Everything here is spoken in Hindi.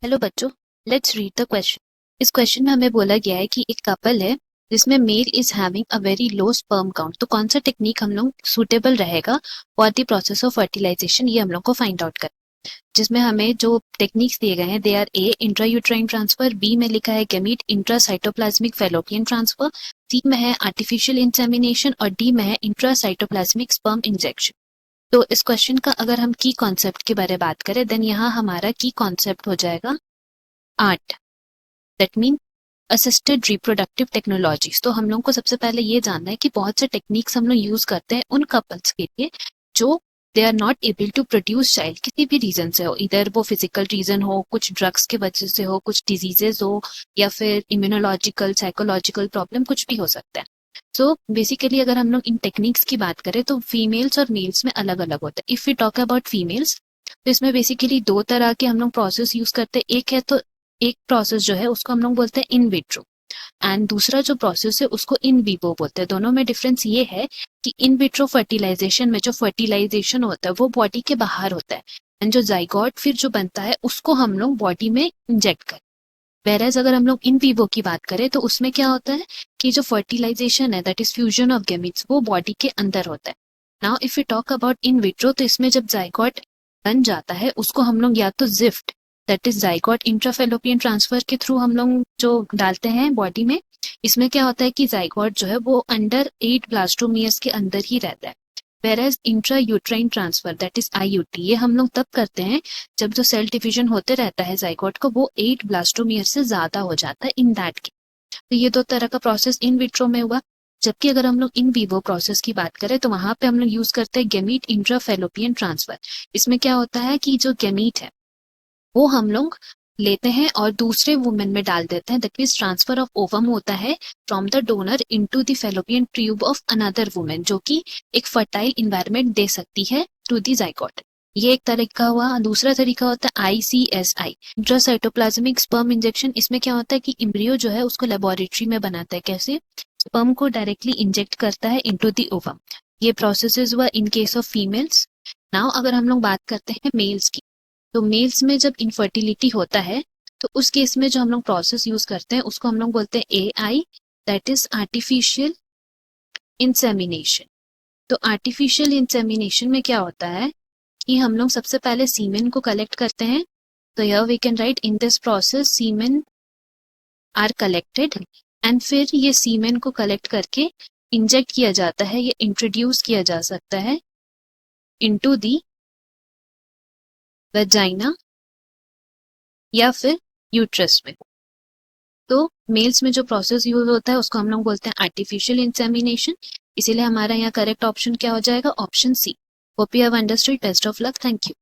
हेलो बच्चों, लेट्स रीड द क्वेश्चन। इस क्वेश्चन में हमें बोला गया है कि एक कपल है जिसमें male is having a very low sperm count. तो कौन सा टेक्निक हम लोग सुटेबल रहेगा for the process of fertilisation, ये हम लोग को फाइंड आउट कर। जिसमें हमें जो टेक्निक्स दिए गए हैं they are A intrauterine transfer, B में लिखा है gamete intracytoplasmic fallopian transfer, C में है आर्टिफिशियल इंसेमिनेशन और डी में है इंट्रासाइटोप्लाज्मिक स्पर्म इंजेक्शन। तो इस क्वेश्चन का अगर हम की कॉन्सेप्ट के बारे में बात करें देन यहाँ हमारा की कॉन्सेप्ट हो जाएगा art, that mean assisted reproductive technologies. तो हम लोग को सबसे पहले ये जानना है कि बहुत से टेक्निक्स हम लोग यूज करते हैं उन कपल्स के लिए जो they are not able to produce child, किसी भी रीजन से हो, इधर वो फिजिकल रीजन हो, कुछ ड्रग्स के वजह से हो, कुछ डिजीजेस हो, या फिर इम्यूनोलॉजिकल साइकोलॉजिकल प्रॉब्लम, कुछ भी हो सकता है। सो बेसिकली अगर हम लोग इन टेक्निक्स की बात करें तो फीमेल्स और मेल्स में अलग अलग होता है। If you talk about females तो इसमें बेसिकली दो तरह के हम लोग प्रोसेस यूज करते हैं। एक है तो एक प्रोसेस जो है उसको हम लोग बोलते हैं इन विट्रो, एंड दूसरा जो प्रोसेस है उसको इन विवो बोलते हैं। दोनों में डिफरेंस ये है कि इन विट्रो फर्टिलाइजेशन में जो फर्टिलाइजेशन होता है वो बॉडी के बाहर होता है, एंड जो जाइगोट फिर जो बनता है उसको हम लोग बॉडी में इंजेक्ट करें। वेरएज अगर हम लोग इन विवो की बात करें तो उसमें क्या होता है कि जो फर्टिलाइजेशन है that is fusion of gametes वो बॉडी के अंदर होता है। Now if you talk about in vitro तो इसमें जब जाइगोट बन जाता है उसको हम लोग या तो gift that is zygote intrafallopian transfer के थ्रू हम लोग जो डालते हैं बॉडी में। इसमें क्या होता है कि जाइगोट जो है वो अंडर 8 ब्लास्टोमियर्स के अंदर ही रहता है। Whereas intra uterine transfer that is IUT ये हम लोग तब करते हैं जब जो सेल डिवीजन होते रहता है जाइगोट का वो 8 ब्लास्टोमियर से ज्यादा हो जाता है इन दैट केस। तो ये दो तरह का प्रोसेस इन विट्रो में हुआ। जबकि अगर हम लोग इन विवो प्रोसेस की बात करें तो वहां पे हम लोग यूज करते हैं गैमीट इंट्राफेलोपियन ट्रांसफर। इसमें क्या होता है कि जो गैमीट है वो हम लोग लेते हैं और दूसरे वुमेन में डाल देते हैं, that means transfer of ovum होता है from the donor into the fallopian tube of another women, जो कि एक फर्टाइल इन्वायरमेंट दे सकती है टू द जाइगोट। ये एक तरीका हुआ। दूसरा तरीका होता है ICSI इंट्रासाइटोप्लाज्मिक स्पर्म इंजेक्शन। इसमें क्या होता है कि एम्ब्रियो जो है उसको लेबोरेटरी में बनाता है। कैसे? स्पर्म को डायरेक्टली इंजेक्ट करता है इनटू द ओवम। ये प्रोसेसेस हुआ in case of females. Now अगर हम लोग बात करते हैं मेल्स की तो मेल्स में जब इनफर्टिलिटी होता है तो उस केस में जो हम लोग प्रोसेस यूज करते हैं उसको हम लोग बोलते हैं AI, that is artificial insemination. तो आर्टिफिशियल इंसेमिनेशन में क्या होता है कि हम लोग सबसे पहले सीमेन को कलेक्ट करते हैं। तो here we can write in this process semen are collected, and फिर ये सीमेन को कलेक्ट करके इंजेक्ट किया जाता है, ये इंट्रोड्यूस किया जा सकता है इनटू दी वेजाइना या फिर यूट्रस में। तो मेल्स में जो प्रोसेस यूज होता है उसको हम लोग बोलते हैं आर्टिफिशियल इंसेमिनेशन। इसीलिए हमारा यहाँ करेक्ट ऑप्शन क्या हो जाएगा? Option C. Hope you have understood. Best of luck. Thank you.